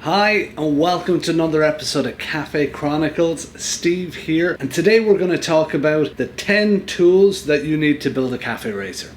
Hi and welcome to another episode of Cafe Chronicles. Steve here, and today we're going to talk about the 10 tools that you need to build a cafe racer.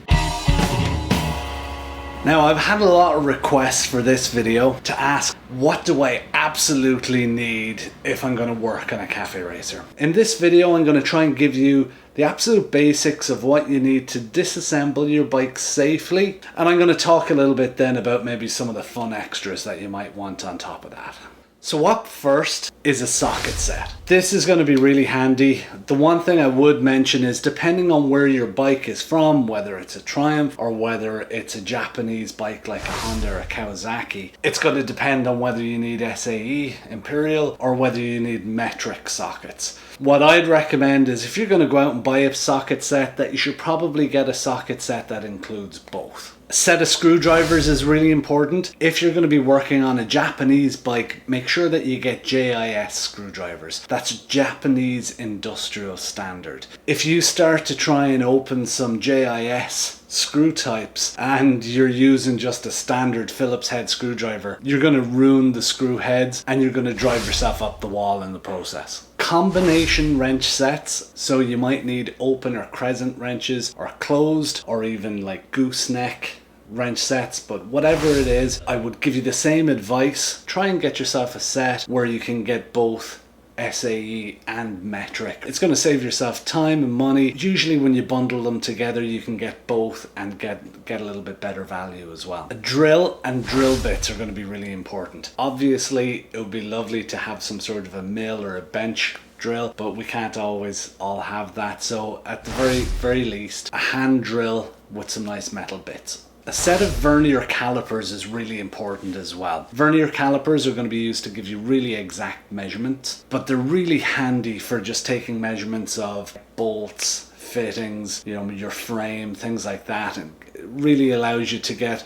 Now, I've had a lot of requests for this video to ask, what do I absolutely need if I'm going to work on a cafe racer? In this video, I'm going to try and give you the absolute basics of what you need to disassemble your bike safely, and I'm going to talk a little bit then about maybe some of the fun extras that you might want on top of that. So up first is a socket set. This is going to be really handy. The one thing I would mention is, depending on where your bike is from, whether it's a Triumph or whether it's a Japanese bike like a Honda or a Kawasaki, it's going to depend on whether you need SAE, Imperial, or whether you need metric sockets. What I'd recommend is, if you're going to go out and buy a socket set, that you should probably get a socket set that includes both. A set of screwdrivers is really important. If you're going to be working on a Japanese bike, make sure that you get JIS screwdrivers. That's Japanese industrial standard. If you start to try and open some JIS screw types and you're using just a standard Phillips head screwdriver, you're going to ruin the screw heads and you're going to drive yourself up the wall in the process. Combination wrench sets, so you might need open or crescent wrenches, or closed, or even like gooseneck wrench sets, but whatever it is, I would give you the same advice. Try and get yourself a set where you can get both SAE and metric. It's going to save yourself time and money. Usually when you bundle them together, you can get both and get a little bit better value as well. A drill and drill bits are going to be really important. Obviously, it would be lovely to have some sort of a mill or a bench drill, but we can't always all have that. So at the very least, a hand drill with some nice metal bits. A set of Vernier calipers is really important as well. Vernier calipers are going to be used to give you really exact measurements, but they're really handy for just taking measurements of bolts, fittings, your frame, things like that. And it really allows you to get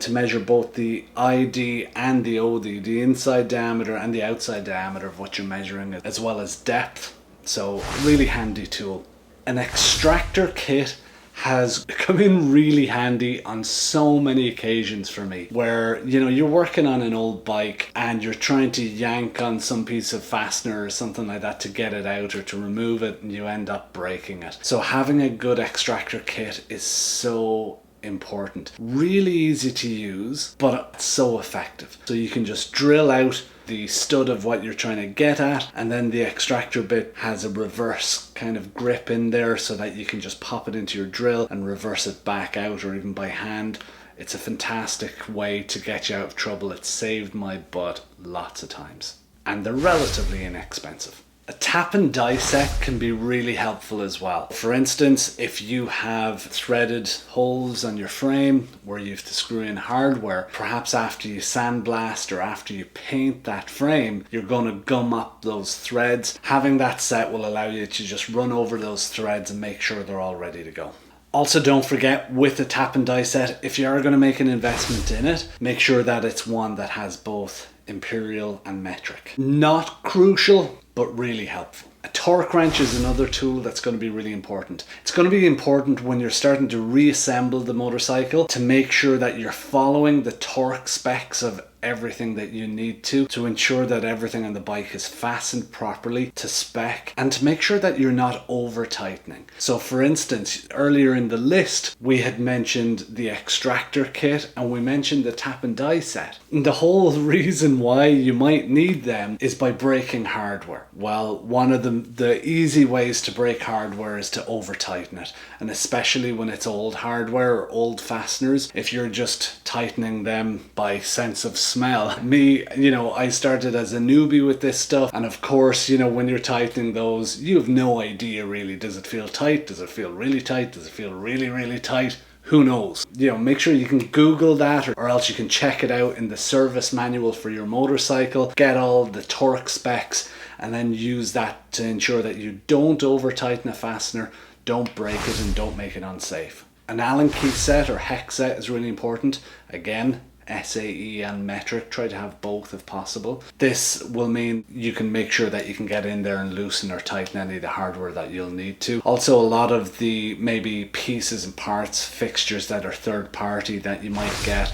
to measure both the ID and the OD, the inside diameter and the outside diameter of what you're measuring, as well as depth. So really handy tool. An extractor kit has come in really handy on so many occasions for me, where you're working on an old bike and you're trying to yank on some piece of fastener or something like that to get it out or to remove it, and you end up breaking it. So having a good extractor kit is so important. Really easy to use, but so effective. So you can just drill out the stud of what you're trying to get at, and then the extractor bit has a reverse kind of grip in there so that you can just pop it into your drill and reverse it back out, or even by hand. It's a fantastic way to get you out of trouble. It's saved my butt lots of times, and they're relatively inexpensive. A tap and die set can be really helpful as well. For instance, if you have threaded holes on your frame where you have to screw in hardware, perhaps after you sandblast or after you paint that frame, you're going to gum up those threads. Having that set will allow you to just run over those threads and make sure they're all ready to go. Also, don't forget, with a tap and die set, if you are going to make an investment in it, make sure that it's one that has both Imperial and metric. Not crucial, but really helpful. A torque wrench is another tool that's going to be really important. It's going to be important when you're starting to reassemble the motorcycle to make sure that you're following the torque specs of everything that you need to ensure that everything on the bike is fastened properly to spec, and to make sure that you're not over tightening. So for instance, earlier in the list we had mentioned the extractor kit and we mentioned the tap and die set. And the whole reason why you might need them is by breaking hardware. Well, one of the easy ways to break hardware is to over tighten it, and especially when it's old hardware or old fasteners, if you're just tightening them by sense of smell. I started as a newbie with this stuff, and of course, when you're tightening those, you have no idea really. Does it feel tight? Does it feel really tight? Does it feel really, really tight? Who knows? Make sure you can Google that, or else you can check it out in the service manual for your motorcycle, get all the torque specs, and then use that to ensure that you don't over tighten a fastener, don't break it, and don't make it unsafe. An Allen key set or hex set is really important. Again, SAE and metric, try to have both if possible. This will mean you can make sure that you can get in there and loosen or tighten any of the hardware that you'll need to. Also, a lot of the maybe pieces and parts, fixtures that are third party that you might get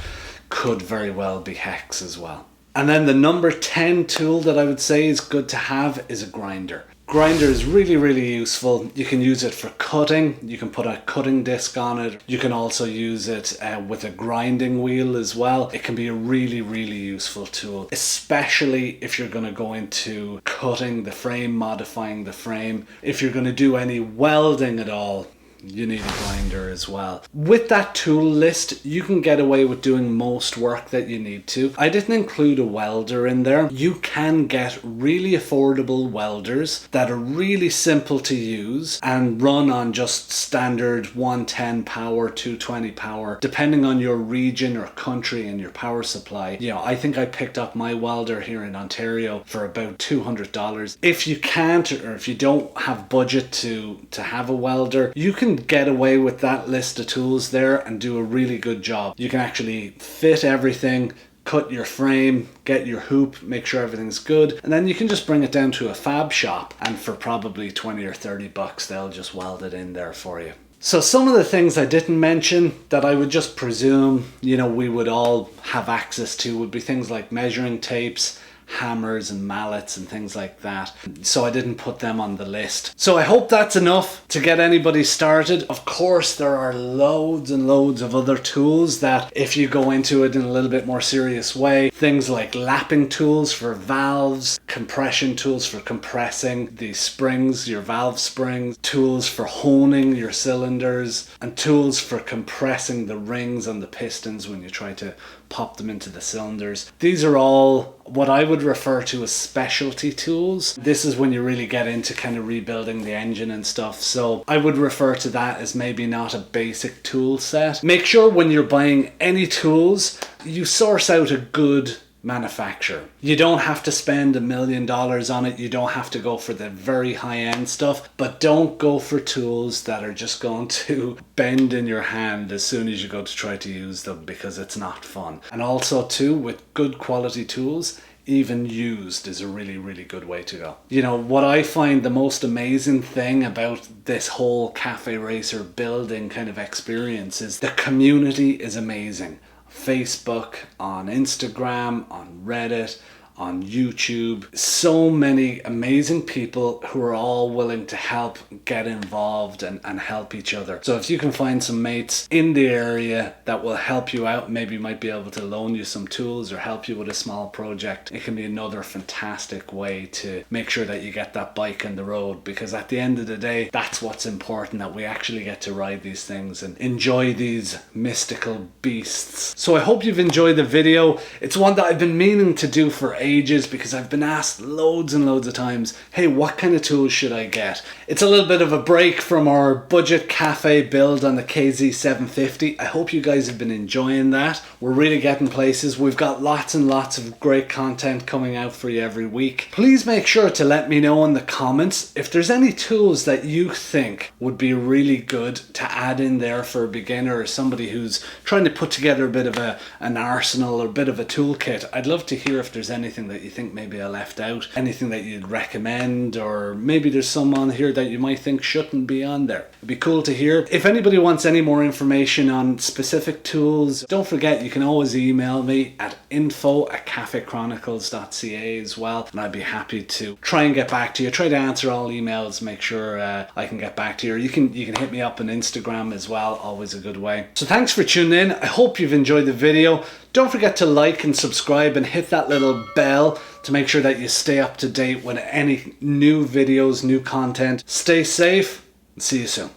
could very well be hex as well. And then the number 10 tool that I would say is good to have is a grinder. Grinder is really, really useful. You can use it for cutting. You can put a cutting disc on it. You can also use it with a grinding wheel as well. It can be a really, really useful tool, especially if you're going to go into cutting the frame, modifying the frame. If you're going to do any welding at all, you need a grinder as well. With that tool list, you can get away with doing most work that you need to. I didn't include a welder in there. You can get really affordable welders that are really simple to use and run on just standard 110 power, 220 power, depending on your region or country and your power supply. You know, I think I picked up my welder here in Ontario for about $200. If you can't, or if you don't have budget to have a welder, you can get away with that list of tools there and do a really good job. You can actually fit everything, cut your frame, get your hoop, make sure everything's good, and then you can just bring it down to a fab shop, and for probably 20 or 30 bucks they'll just weld it in there for you. So some of the things I didn't mention that I would just presume, you know, we would all have access to would be things like measuring tapes, hammers and mallets and things like that. So I didn't put them on the list. So I hope that's enough to get anybody started. Of course, there are loads and loads of other tools that if you go into it in a little bit more serious way, things like lapping tools for valves, compression tools for compressing the springs, your valve springs, tools for honing your cylinders, and tools for compressing the rings on the pistons when you try to pop them into the cylinders. These are all what I would refer to as specialty tools. This is when you really get into kind of rebuilding the engine and stuff. So I would refer to that as maybe not a basic tool set. Make sure when you're buying any tools, you source out a good manufacturer. You don't have to spend $1 million on it. You don't have to go for the very high-end stuff, but don't go for tools that are just going to bend in your hand as soon as you go to try to use them, because it's not fun. And also too, with good quality tools, even used is a really, really good way to go. You know, what I find the most amazing thing about this whole cafe racer building kind of experience is the community is amazing. Facebook, on Instagram, on Reddit, on YouTube. So many amazing people who are all willing to help, get involved and help each other. So if you can find some mates in the area that will help you out, maybe might be able to loan you some tools or help you with a small project, it can be another fantastic way to make sure that you get that bike on the road, because at the end of the day, that's what's important, that we actually get to ride these things and enjoy these mystical beasts. So I hope you've enjoyed the video. It's one that I've been meaning to do for ages, because I've been asked loads and loads of times, hey, what kind of tools should I get? It's a little bit of a break from our budget cafe build on the KZ750. I hope you guys have been enjoying that. We're really getting places. We've got lots and lots of great content coming out for you every week. Please make sure to let me know in the comments if there's any tools that you think would be really good to add in there for a beginner or somebody who's trying to put together a bit of an arsenal or a bit of a toolkit. I'd love to hear if there's anything that you think maybe I left out, anything that you'd recommend, or maybe there's some on here that you might think shouldn't be on there. It'd be cool to hear. If anybody wants any more information on specific tools, don't forget you can always email me at info@cafechronicles.ca as well, and I'd be happy to try and get back to you, try to answer all emails, make sure I can get back to you. Or you can hit me up on Instagram as well, always a good way. So thanks for tuning in. I hope you've enjoyed the video. Don't forget to like and subscribe and hit that little bell to make sure that you stay up to date with any new videos, new content. Stay safe and see you soon.